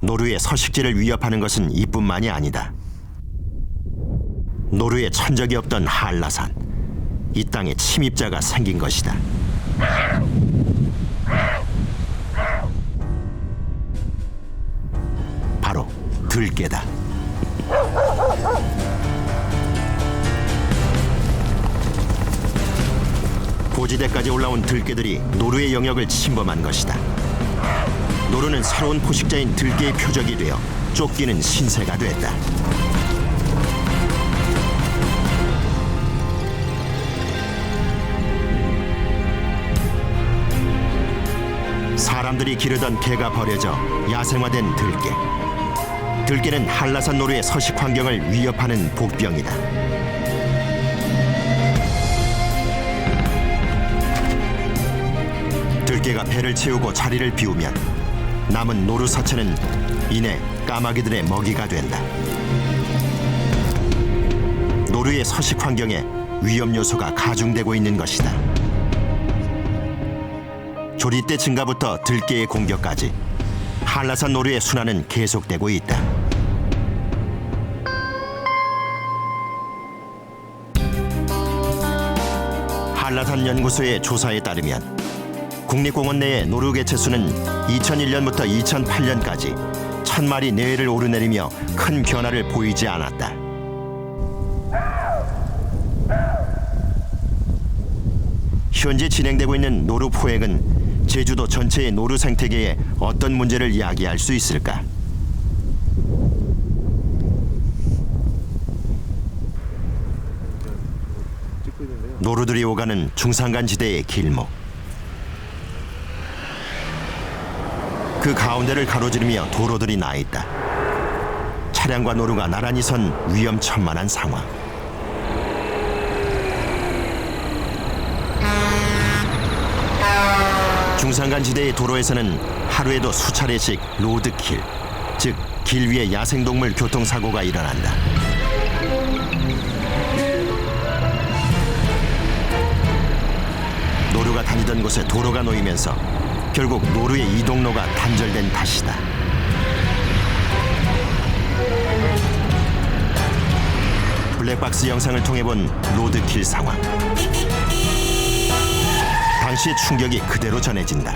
노루의 서식지를 위협하는 것은 이뿐만이 아니다. 노루의 천적이 없던 한라산, 이 땅에 침입자가 생긴 것이다. 바로 들깨다. 고지대까지 올라온 들깨들이 노루의 영역을 침범한 것이다. 노루는 새로운 포식자인 들깨의 표적이 되어 쫓기는 신세가 됐다. 사람들이 기르던 개가 버려져 야생화된 들깨. 들깨는 한라산 노루의 서식 환경을 위협하는 복병이다. 들깨가 배를 채우고 자리를 비우면 남은 노루 서체는 이내 까마귀들의 먹이가 된다. 노루의 서식 환경에 위험 요소가 가중되고 있는 것이다. 조리대 증가부터 들깨의 공격까지 한라산 노루의 순환은 계속되고 있다. 한라산 연구소의 조사에 따르면 국립공원 내의 노루 개체 수는 2001년부터 2008년까지 1000마리 내외를 오르내리며 큰 변화를 보이지 않았다. 현재 진행되고 있는 노루 포획은 제주도 전체의 노루 생태계에 어떤 문제를 야기할 수 있을까? 노루들이 오가는 중산간 지대의 길목. 그 가운데를 가로지르며 도로들이 나 있다. 차량과 노루가 나란히 선 위험천만한 상황. 중산간 지대의 도로에서는 하루에도 수차례씩 로드킬, 즉 길 위에 야생동물 교통사고가 일어난다. 노루가 다니던 곳에 도로가 놓이면서 결국 노루의 이동로가 단절된 탓이다. 블랙박스 영상을 통해 본 로드킬 상황. 당시의 충격이 그대로 전해진다.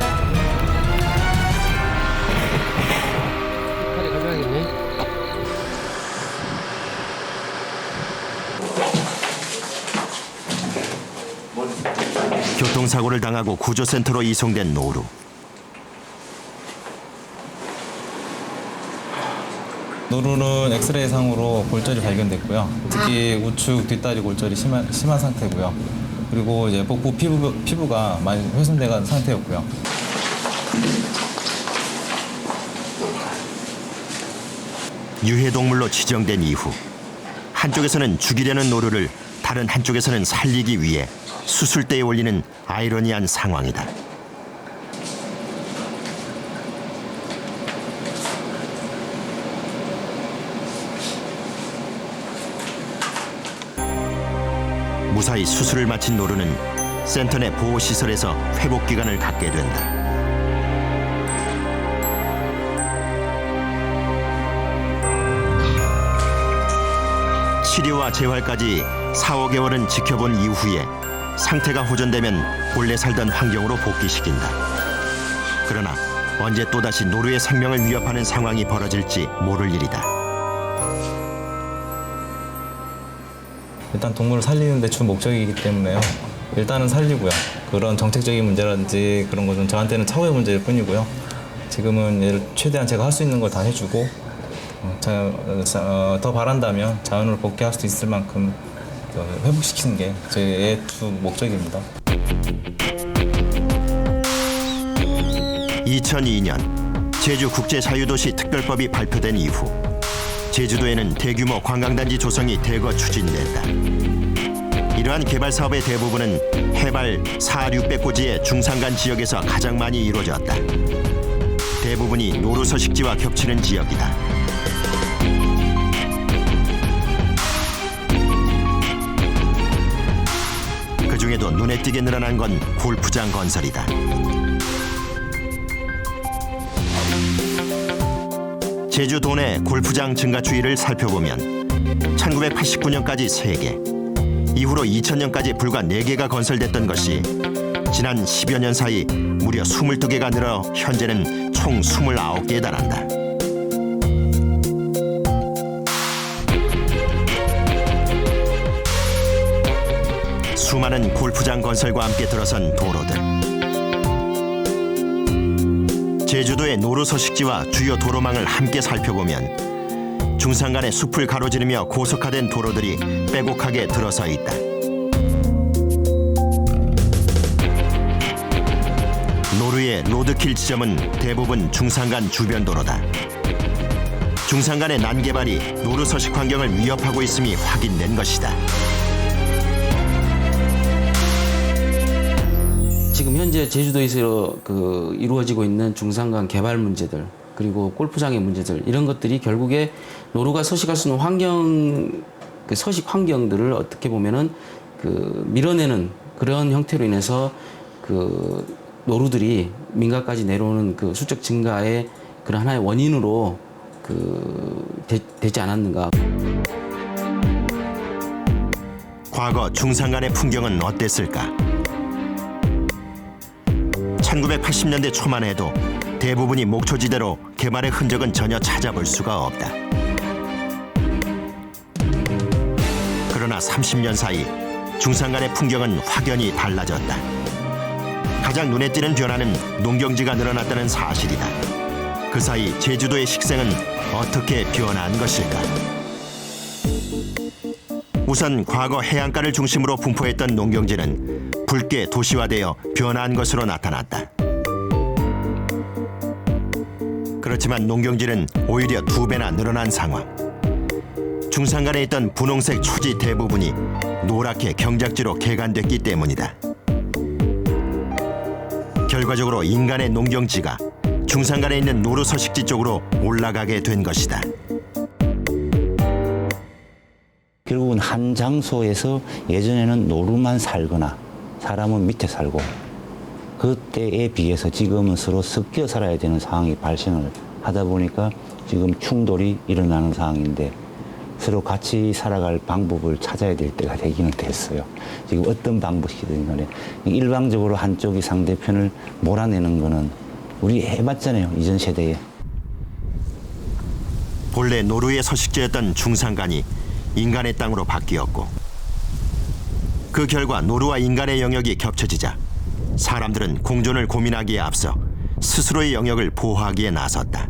교통사고를 당하고 구조센터로 이송된 노루. 노루는 엑스레이상으로 골절이 발견됐고요. 특히 우측 뒷다리 골절이 심한 상태고요. 그리고 이제 복부 피부가 많이 훼손된 상태였고요. 유해동물로 지정된 이후 한쪽에서는 죽이려는 노루를 다른 한쪽에서는 살리기 위해 수술대에 올리는 아이러니한 상황이다. 무사히 수술을 마친 노루는 센터 내 보호시설에서 회복 기간을 갖게 된다. 치료와 재활까지 4~5개월은 지켜본 이후에 상태가 호전되면 본래 살던 환경으로 복귀시킨다. 그러나 언제 또다시 노루의 생명을 위협하는 상황이 벌어질지 모를 일이다. 일단 동물을 살리는 데 주 목적이기 때문에요. 일단은 살리고요. 그런 정책적인 문제라든지 그런 것은 저한테는 차후의 문제일 뿐이고요. 지금은 최대한 제가 할 수 있는 걸 다 해주고 더 바란다면 자연으로 복귀할 수 있을 만큼 회복시키는 게 제 주 목적입니다. 2002년 제주국제자유도시 특별법이 발표된 이후 제주도에는 대규모 관광단지 조성이 대거 추진된다. 이러한 개발 사업의 대부분은 해발 400~600고지의 중산간 지역에서 가장 많이 이루어졌다. 대부분이 노루 서식지와 겹치는 지역이다. 그 중에도 눈에 띄게 늘어난 건 골프장 건설이다. 제주 도내 골프장 증가 추이를 살펴보면 1989년까지 3개, 이후로 2000년까지 불과 4개가 건설됐던 것이 지난 10여 년 사이 무려 22개가 늘어 현재는 총 29개에 달한다. 수많은 골프장 건설과 함께 들어선 도로들. 제주도의 노루 서식지와 주요 도로망을 함께 살펴보면 중산간의 숲을 가로지르며 고속화된 도로들이 빼곡하게 들어서 있다. 노루의 로드킬 지점은 대부분 중산간 주변 도로다. 중산간의 난개발이 노루 서식 환경을 위협하고 있음이 확인된 것이다. 지금 현재 제주도에서 이루어지고 있는 중산간 개발 문제들, 그리고 골프장의 문제들, 이런 것들이 결국에 노루가 서식할 수 있는 환경, 서식 환경들을 어떻게 보면은 밀어내는 그런 형태로 인해서 노루들이 민가까지 내려오는 수적 증가의 그런 하나의 원인으로 되지 않았는가. 과거 중산간의 풍경은 어땠을까? 1980년대 초만 해도 대부분이 목초지대로 개발의 흔적은 전혀 찾아볼 수가 없다. 그러나 30년 사이 중산간의 풍경은 확연히 달라졌다. 가장 눈에 띄는 변화는 농경지가 늘어났다는 사실이다. 그 사이 제주도의 식생은 어떻게 변한 것일까? 우선 과거 해안가를 중심으로 분포했던 농경지는 붉게 도시화되어 변화한 것으로 나타났다. 그렇지만 농경지는 오히려 2배나 늘어난 상황. 중산간에 있던 분홍색 초지 대부분이 노랗게 경작지로 개간됐기 때문이다. 결과적으로 인간의 농경지가 중산간에 있는 노루 서식지 쪽으로 올라가게 된 것이다. 결국은 한 장소에서 예전에는 노루만 살거나 사람은 밑에 살고, 그때에 비해서 지금은 서로 섞여 살아야 되는 상황이 발생을 하다 보니까 지금 충돌이 일어나는 상황인데, 서로 같이 살아갈 방법을 찾아야 될 때가 되기는 됐어요. 지금 어떤 방법이든 간에 일방적으로 한쪽이 상대편을 몰아내는 거는 우리 해봤잖아요, 이전 세대에. 본래 노루의 서식지였던 중산간이 인간의 땅으로 바뀌었고, 그 결과 노루와 인간의 영역이 겹쳐지자 사람들은 공존을 고민하기에 앞서 스스로의 영역을 보호하기에 나섰다.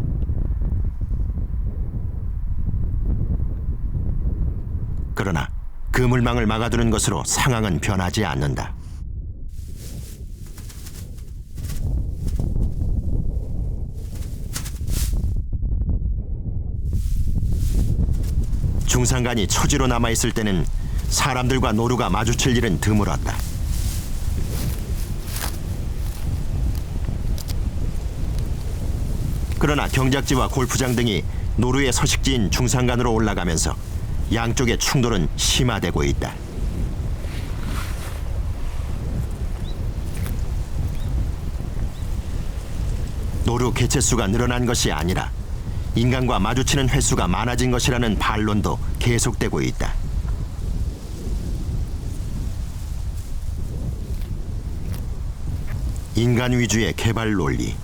그러나 그 물망을 막아두는 것으로 상황은 변하지 않는다. 중산간이 초지로 남아있을 때는 사람들과 노루가 마주칠 일은 드물었다. 그러나 경작지와 골프장 등이 노루의 서식지인 중산간으로 올라가면서 양쪽의 충돌은 심화되고 있다. 노루 개체수가 늘어난 것이 아니라 인간과 마주치는 횟수가 많아진 것이라는 반론도 계속되고 있다. 인간 위주의 개발 논리.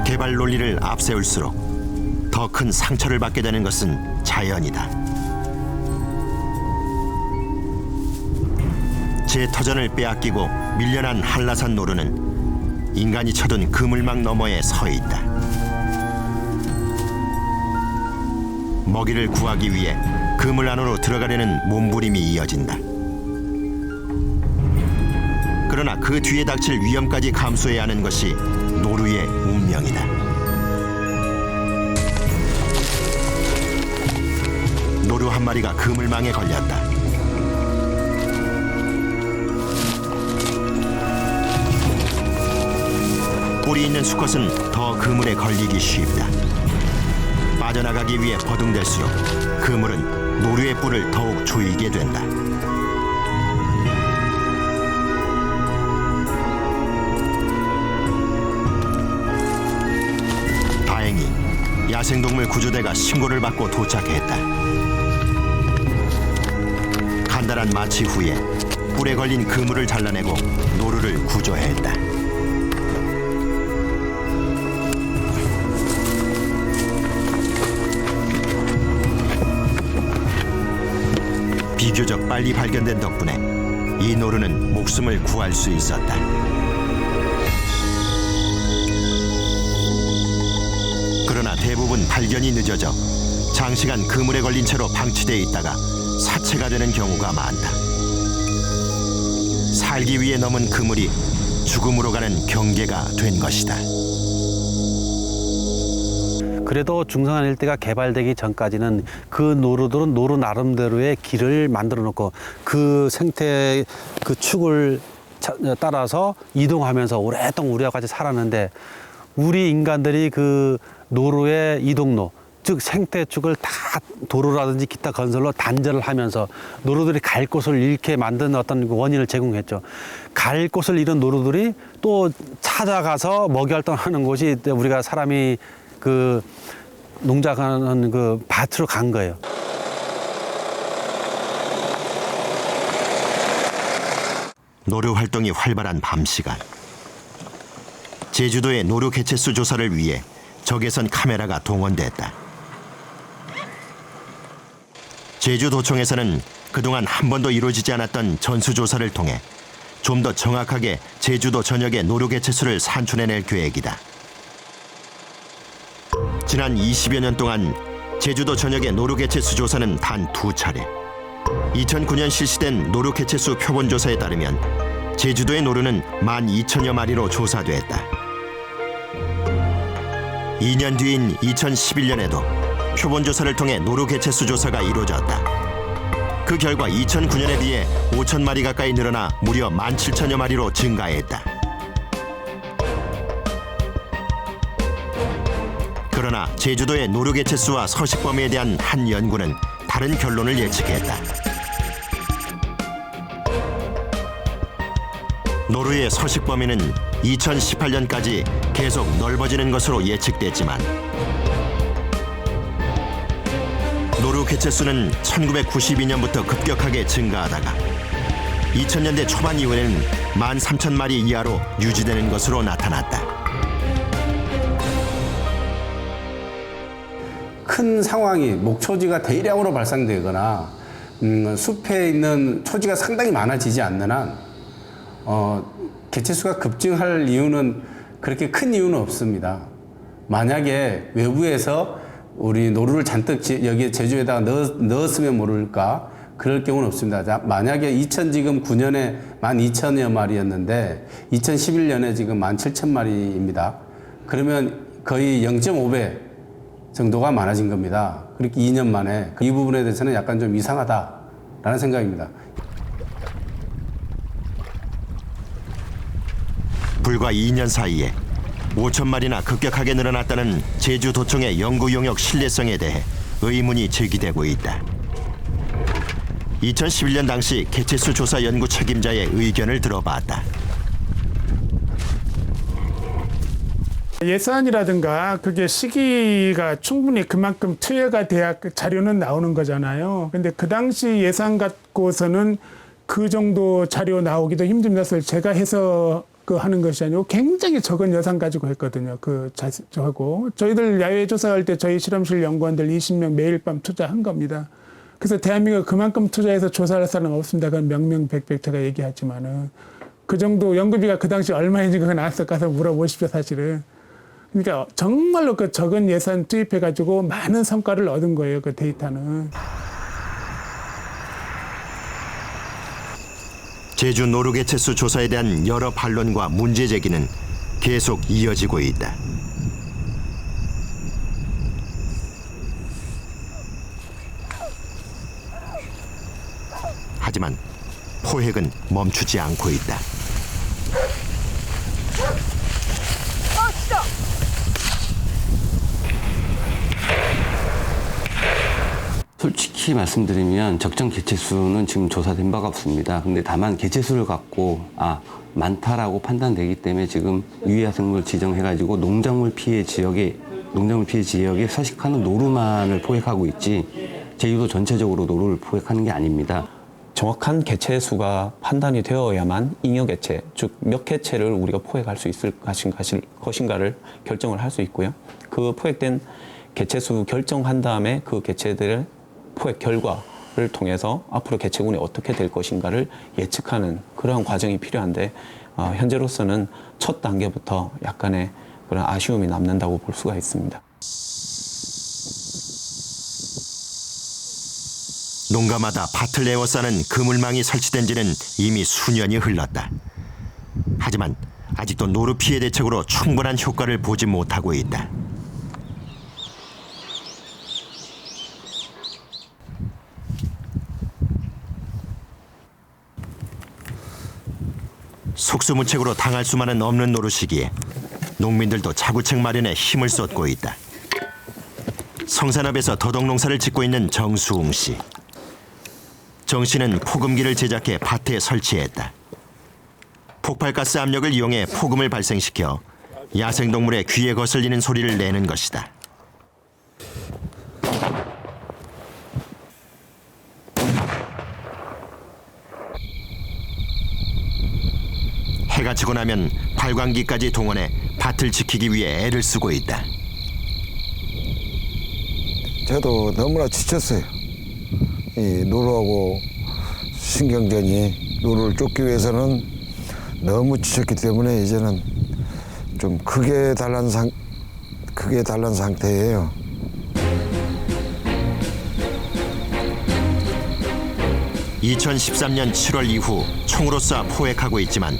개발 논리를 앞세울수록 더 큰 상처를 받게 되는 것은 자연이다. 제 터전을 빼앗기고 밀려난 한라산 노루는 인간이 쳐둔 그물망 너머에 서 있다. 먹이를 구하기 위해 그물 안으로 들어가려는 몸부림이 이어진다. 그러나 그 뒤에 닥칠 위험까지 감수해야 하는 것이 노루의 운명이다. 노루 한 마리가 그물망에 걸렸다. 뿔이 있는 수컷은 더 그물에 걸리기 쉽다. 빠져나가기 위해 버둥댈수록 그물은 노루의 뿔을 더욱 조이게 된다. 야생동물 구조대가 신고를 받고 도착했다. 간단한 마취 후에 뿔에 걸린 그물을 잘라내고 노루를 구조했다. 비교적 빨리 발견된 덕분에 이 노루는 목숨을 구할 수 있었다. 그러나 대부분 발견이 늦어져 장시간 그물에 걸린 채로 방치돼 있다가 사체가 되는 경우가 많다. 살기 위해 넘은 그물이 죽음으로 가는 경계가 된 것이다. 그래도 중성화 일대가 개발되기 전까지는 그 노루들은 노루 나름대로의 길을 만들어 놓고 그 생태 그 축을 따라서 이동하면서 오랫동안 우리와 같이 살았는데, 우리 인간들이 그 노루의 이동로, 즉 생태축을 다 도로라든지 기타 건설로 단절을 하면서 노루들이 갈 곳을 잃게 만든 어떤 원인을 제공했죠. 갈 곳을 잃은 노루들이 또 찾아가서 먹이 활동하는 곳이 우리가 사람이 그 농작하는 그 밭으로 간 거예요. 노루 활동이 활발한 밤 시간. 제주도의 노루 개체수 조사를 위해 적외선 카메라가 동원됐다. 제주도청에서는 그동안 한 번도 이루어지지 않았던 전수조사를 통해 좀 더 정확하게 제주도 전역의 노루 개체수를 산출해낼 계획이다. 지난 20여 년 동안 제주도 전역의 노루 개체수 조사는 단 2차례. 2009년 실시된 노루 개체수 표본 조사에 따르면 제주도의 노루는 12,000여 마리로 조사됐다. 2년 뒤인 2011년에도 표본 조사를 통해 노루 개체수 조사가 이루어졌다. 그 결과 2009년에 비해 5천 마리 가까이 늘어나 무려 17,000여 마리로 증가했다. 그러나 제주도의 노루 개체수와 서식 범위에 대한 한 연구는 다른 결론을 예측했다. 노루의 서식 범위는 2018년까지 계속 넓어지는 것으로 예측됐지만 노루 개체수는 1992년부터 급격하게 증가하다가 2000년대 초반 이후에는 13,000마리 이하로 유지되는 것으로 나타났다. 큰 상황이 목초지가 대량으로 발생되거나 숲에 있는 초지가 상당히 많아지지 않는 한 개체수가 급증할 이유는 그렇게 큰 이유는 없습니다. 만약에 외부에서 우리 노루를 잔뜩 여기 제주에다가 넣었으면 모를까, 그럴 경우는 없습니다. 만약에 2009년에 12,000여 마리였는데 2011년에 지금 17,000마리입니다. 그러면 거의 0.5배 정도가 많아진 겁니다. 그렇게 2년 만에 이 부분에 대해서는 약간 좀 이상하다라는 생각입니다. 불과 2년 사이에 5천 마리나 급격하게 늘어났다는 제주도청의 연구 용역 신뢰성에 대해 의문이 제기되고 있다. 2011년 당시 개체수 조사 연구 책임자의 의견을 들어봤다. 예산이라든가 그게 시기가 충분히 그만큼 투여가 돼야 그 자료는 나오는 거잖아요. 근데 그 당시 예산 갖고서는 그 정도 자료 나오기도 힘든 것을 제가 해서 하는 것이 아니고 굉장히 적은 예산 가지고 했거든요. 저하고 저희들 야외 조사할 때 저희 실험실 연구원들 20명 매일 밤 투자한 겁니다. 그래서 대한민국 그만큼 투자해서 조사할 사람 없습니다. 그건 명명백백 제가 얘기하지만은 그 정도 연구비가 그 당시 얼마인지 그건 알아서 가서 물어보십시오, 사실은. 그러니까 정말로 그 적은 예산 투입해가지고 많은 성과를 얻은 거예요, 그 데이터는. 제주 노루 개체수 조사에 대한 여러 반론과 문제 제기는 계속 이어지고 있다. 하지만 포획은 멈추지 않고 있다. 솔직히 말씀드리면 적정 개체수는 지금 조사된 바가 없습니다. 근데 다만 개체수를 갖고 많다라고 판단되기 때문에 지금 유해야생물 지정해가지고 농작물 피해 지역에 농작물 피해 지역에 서식하는 노루만을 포획하고 있지 제주도 전체적으로 노루를 포획하는 게 아닙니다. 정확한 개체 수가 판단이 되어야만 잉여 개체, 즉 몇 개체를 우리가 포획할 수 있을 것인가를 결정을 할 수 있고요. 그 포획된 개체 수 결정한 다음에 그 개체들의 포획 결과를 통해서 앞으로 개체군이 어떻게 될 것인가를 예측하는 그러한 과정이 필요한데 현재로서는 첫 단계부터 약간의 그런 아쉬움이 남는다고 볼 수가 있습니다. 농가마다 밭을 에워싸는 그물망이 설치된 지는 이미 수년이 흘렀다. 하지만 아직도 노루 피해 대책으로 충분한 효과를 보지 못하고 있다. 속수무책으로 당할 수만은 없는 노루 시기에 농민들도 자구책 마련에 힘을 쏟고 있다. 성산읍에서 더덕농사를 짓고 있는 정수웅 씨. 정 씨는 포금기를 제작해 밭에 설치했다. 폭발가스 압력을 이용해 폭음을 발생시켜 야생동물의 귀에 거슬리는 소리를 내는 것이다. 해가 지고 나면 발광기까지 동원해 밭을 지키기 위해 애를 쓰고 있다. 저도 너무나 지쳤어요. 이 노루하고 신경전이 노루를 쫓기 위해서는 너무 지쳤기 때문에 이제는 좀 크게 달란 상태예요. (2013년 7월) 이후 총으로 쏴 포획하고 있지만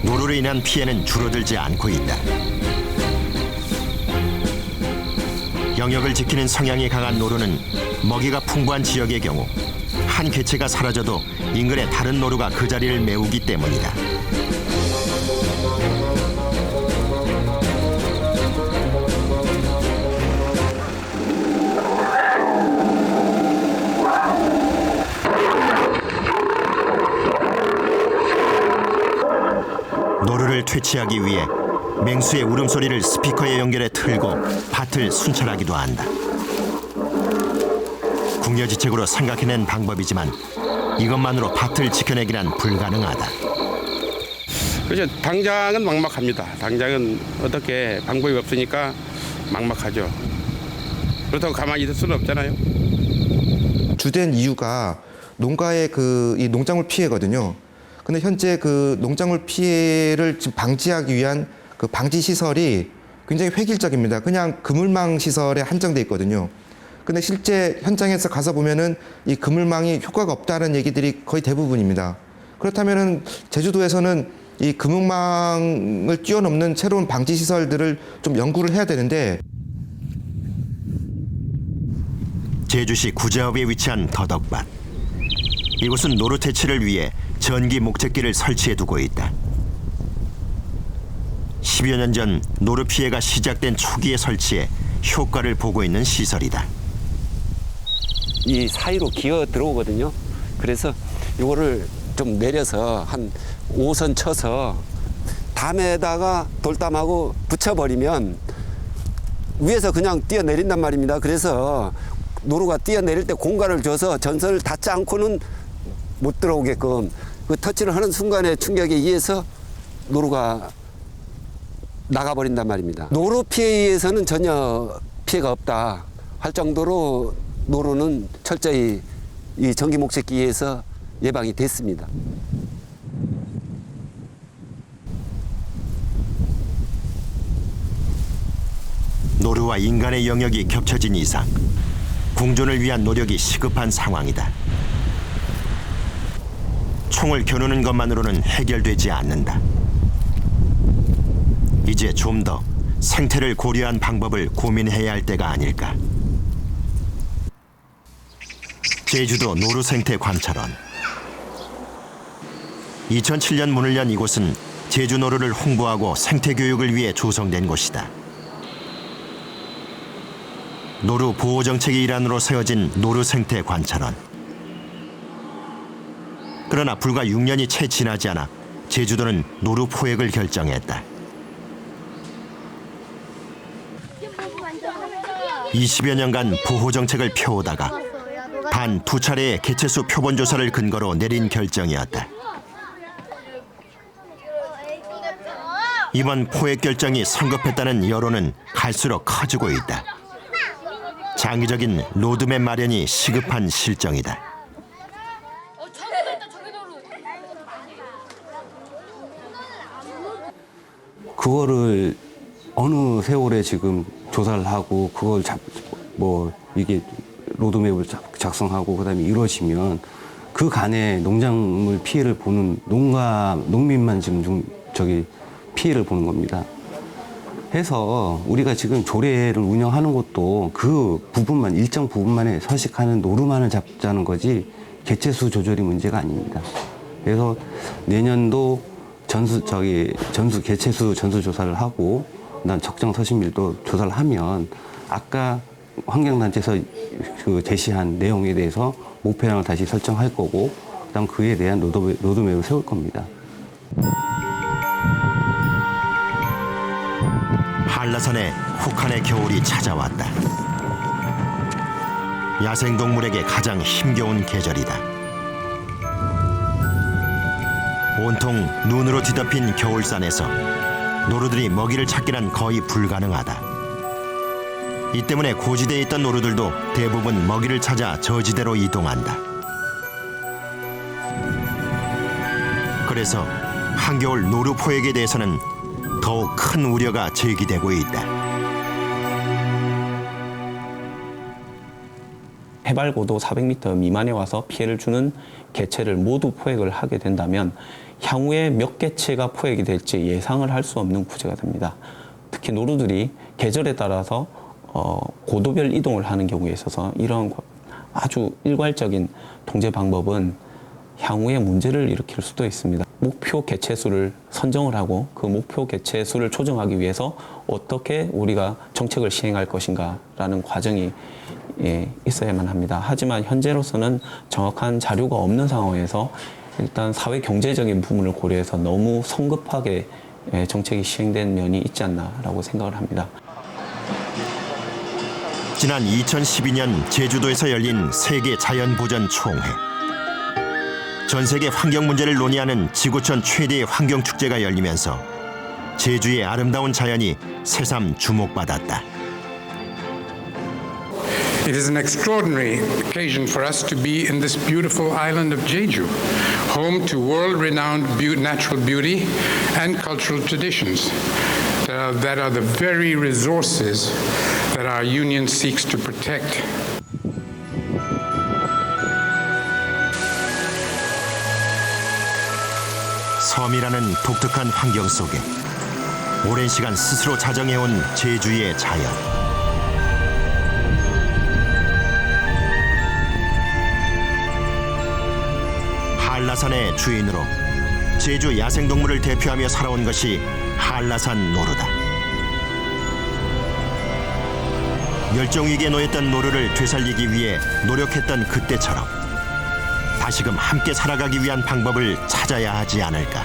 노루로 인한 피해는 줄어들지 않고 있다. 영역을 지키는 성향이 강한 노루는 먹이가 풍부한 지역의 경우 한 개체가 사라져도 인근의 다른 노루가 그 자리를 메우기 때문이다. 노루를 퇴치하기 위해 맹수의 울음소리를 스피커에 연결해 틀고 밭을 순찰하기도 한다. 궁여지책으로 생각해낸 방법이지만 이것만으로 밭을 지켜내기란 불가능하다. 그렇죠. 당장은 막막합니다. 당장은 어떻게 방법이 없으니까 막막하죠. 그렇다고 가만히 있을 수는 없잖아요. 주된 이유가 농가의 이 농작물 피해거든요. 근데 현재 그 농작물 피해를 지금 방지하기 위한 그 방지 시설이 굉장히 획일적입니다. 그냥 그물망 시설에 한정돼 있거든요. 근데 실제 현장에서 가서 보면은 이 그물망이 효과가 없다는 얘기들이 거의 대부분입니다. 그렇다면은 제주도에서는 이 그물망을 뛰어넘는 새로운 방지 시설들을 좀 연구를 해야 되는데. 제주시 구자읍에 위치한 더덕밭. 이곳은 노루 퇴치를 위해 전기 목재기를 설치해 두고 있다. 10여 년 전 노루 피해가 시작된 초기에 설치해 효과를 보고 있는 시설이다. 이 사이로 기어 들어오거든요. 그래서 이거를 좀 내려서 한 5선 쳐서 담에다가 돌담하고 붙여버리면 위에서 그냥 뛰어내린단 말입니다. 그래서 노루가 뛰어내릴 때 공간을 줘서 전선을 닿지 않고는 못 들어오게끔 그 터치를 하는 순간에 충격에 의해서 노루가 나가버린단 말입니다. 노루 피해에 의해서는 전혀 피해가 없다 할 정도로 노루는 철저히 이 전기 목재기에서 예방이 됐습니다. 노루와 인간의 영역이 겹쳐진 이상 공존을 위한 노력이 시급한 상황이다. 총을 겨누는 것만으로는 해결되지 않는다. 이제 좀 더 생태를 고려한 방법을 고민해야 할 때가 아닐까. 제주도 노루 생태 관찰원. 2007년 문을 연 이곳은 제주 노루를 홍보하고 생태 교육을 위해 조성된 곳이다. 노루 보호 정책의 일환으로 세워진 노루 생태 관찰원. 그러나 불과 6년이 채 지나지 않아 제주도는 노루 포획을 결정했다. 20여 년간 보호 정책을 펴오다가 단 2차례의 개체수 표본 조사를 근거로 내린 결정이었다. 이번 포획 결정이 성급했다는 여론은 갈수록 커지고 있다. 장기적인 로드맵 마련이 시급한 실정이다. 그거를 어느 세월에 지금 조사를 하고 그걸 이게 로드맵을 작성하고 그다음에 이루어지면 그 간에 농작물 피해를 보는 농민만 지금 피해를 보는 겁니다. 해서 우리가 지금 조례를 운영하는 것도 그 부분만 일정 부분만에 서식하는 노루만을 잡자는 거지 개체수 조절이 문제가 아닙니다. 그래서 내년도 개체수 전수 조사를 하고 그다음 적정 서식밀도 조사를 하면 아까 환경단체에서 제시한 내용에 대해서 목표량을 다시 설정할 거고 그다음 그에 대한 로드맵을 세울 겁니다. 한라산에 혹한의 겨울이 찾아왔다. 야생동물에게 가장 힘겨운 계절이다. 온통 눈으로 뒤덮인 겨울산에서 노루들이 먹이를 찾기란 거의 불가능하다. 이 때문에 고지대에 있던 노루들도 대부분 먹이를 찾아 저지대로 이동한다. 그래서 한겨울 노루 포획에 대해서는 더욱 큰 우려가 제기되고 있다. 해발 고도 400m 미만에 와서 피해를 주는 개체를 모두 포획을 하게 된다면 향후에 몇 개체가 포획이 될지 예상을 할 수 없는 구제가 됩니다. 특히 노루들이 계절에 따라서 고도별 이동을 하는 경우에 있어서 이런 아주 일괄적인 통제 방법은 향후에 문제를 일으킬 수도 있습니다. 목표 개체수를 선정을 하고 그 목표 개체수를 조정하기 위해서 어떻게 우리가 정책을 시행할 것인가라는 과정이 있어야만 합니다. 하지만 현재로서는 정확한 자료가 없는 상황에서 일단 사회 경제적인 부분을 고려해서 너무 성급하게 정책이 시행된 면이 있지 않나라고 생각을 합니다. 지난 2012년 제주도에서 열린 세계 자연보전 총회. 전 세계 환경 문제를 논의하는 지구촌 최대의 환경축제가 열리면서 제주의 아름다운 자연이 새삼 주목받았다. It is an extraordinary occasion for us to be in this beautiful island of Jeju, home to world-renowned natural beauty and cultural traditions that are the very resources that our union seeks to protect. 섬이라는 독특한 환경 속에 오랜 시간 스스로 자정해온 제주의 자연. 한라산의 주인으로 제주 야생동물을 대표하며 살아온 것이 한라산 노루다. 멸종위기에 놓였던 노루를 되살리기 위해 노력했던 그때처럼 다시금 함께 살아가기 위한 방법을 찾아야 하지 않을까.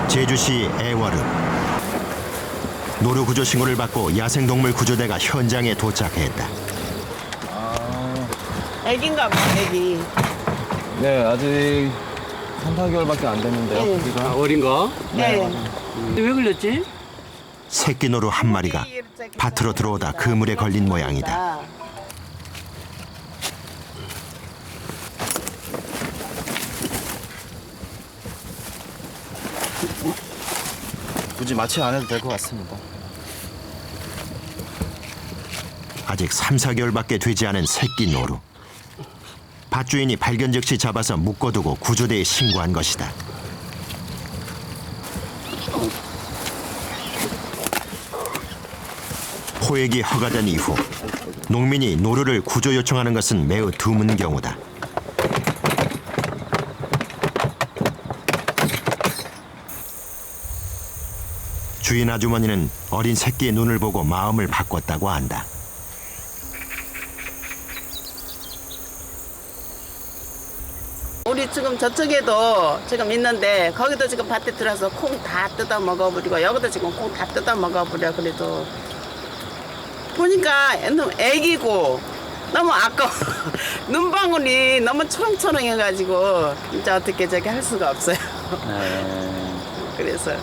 제주시 애월읍. 노루 구조 신고를 받고 야생동물 구조대가 현장에 도착했다. 애기인가 봐, 애기. 네, 아직 3, 4개월밖에 안 됐는데요. 네. 어린 거? 네. 왜 걸렸지? 새끼 노루 한 마리가 밭으로 들어오다 그물에 걸린 모양이다. 굳이 마취 안 해도 될 것 같습니다. 아직 3, 4개월밖에 되지 않은 새끼 노루. 밭주인이 발견 즉시 잡아서 묶어두고 구조대에 신고한 것이다. 포획이 허가된 이후 농민이 노루를 구조 요청하는 것은 매우 드문 경우다. 주인 아주머니는 어린 새끼의 눈을 보고 마음을 바꿨다고 한다. 우리 지금 저쪽에도 지금 있는데 거기도 지금 밭에 들어서 콩 다 뜯어 먹어버리고 여기도 지금 콩 다 뜯어 먹어버려. 그래도 보니까 애기고 너무 아까워. 눈방울이 너무 초롱초롱해가지고 진짜 어떻게 저렇게 할 수가 없어요. 그래서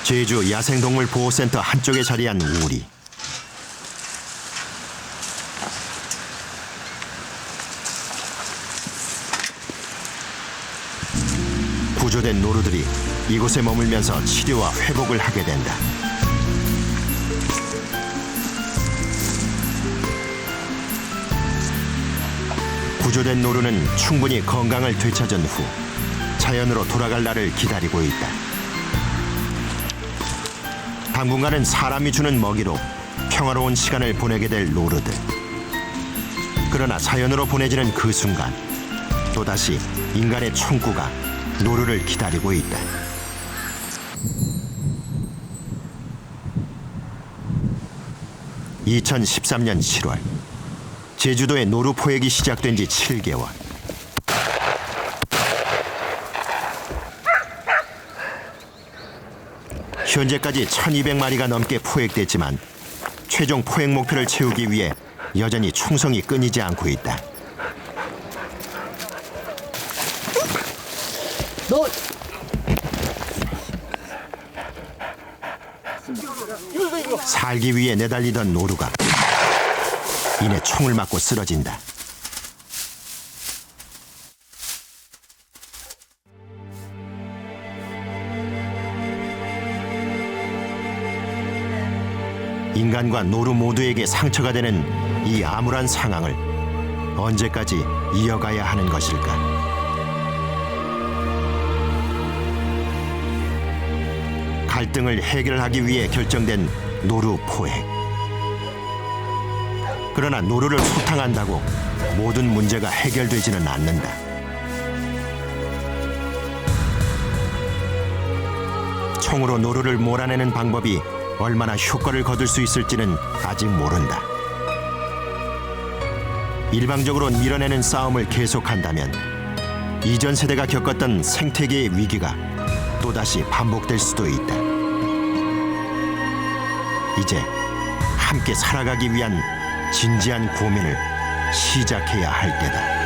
제주 야생동물보호센터 한쪽에 자리한 우리. 구조된 노루들이 이곳에 머물면서 치료와 회복을 하게 된다. 구조된 노루는 충분히 건강을 되찾은 후 자연으로 돌아갈 날을 기다리고 있다. 당분간은 사람이 주는 먹이로 평화로운 시간을 보내게 될 노루들. 그러나 자연으로 보내지는 그 순간 또다시 인간의 총구가 노루를 기다리고 있다. (2013년 7월) 제주도의 노루 포획이 시작된 지 7개월. 현재까지 1,200마리가 넘게 포획됐지만 최종 포획 목표를 채우기 위해 여전히 충성이 끊이지 않고 있다. 살기 위해 내달리던 노루가 이내 총을 맞고 쓰러진다. 인간과 노루 모두에게 상처가 되는 이 암울한 상황을 언제까지 이어가야 하는 것일까? 갈등을 해결하기 위해 결정된 노루 포획. 그러나 노루를 소탕한다고 모든 문제가 해결되지는 않는다. 총으로 노루를 몰아내는 방법이 얼마나 효과를 거둘 수 있을지는 아직 모른다. 일방적으로 밀어내는 싸움을 계속한다면 이전 세대가 겪었던 생태계의 위기가 또다시 반복될 수도 있다. 이제 함께 살아가기 위한 진지한 고민을 시작해야 할 때다.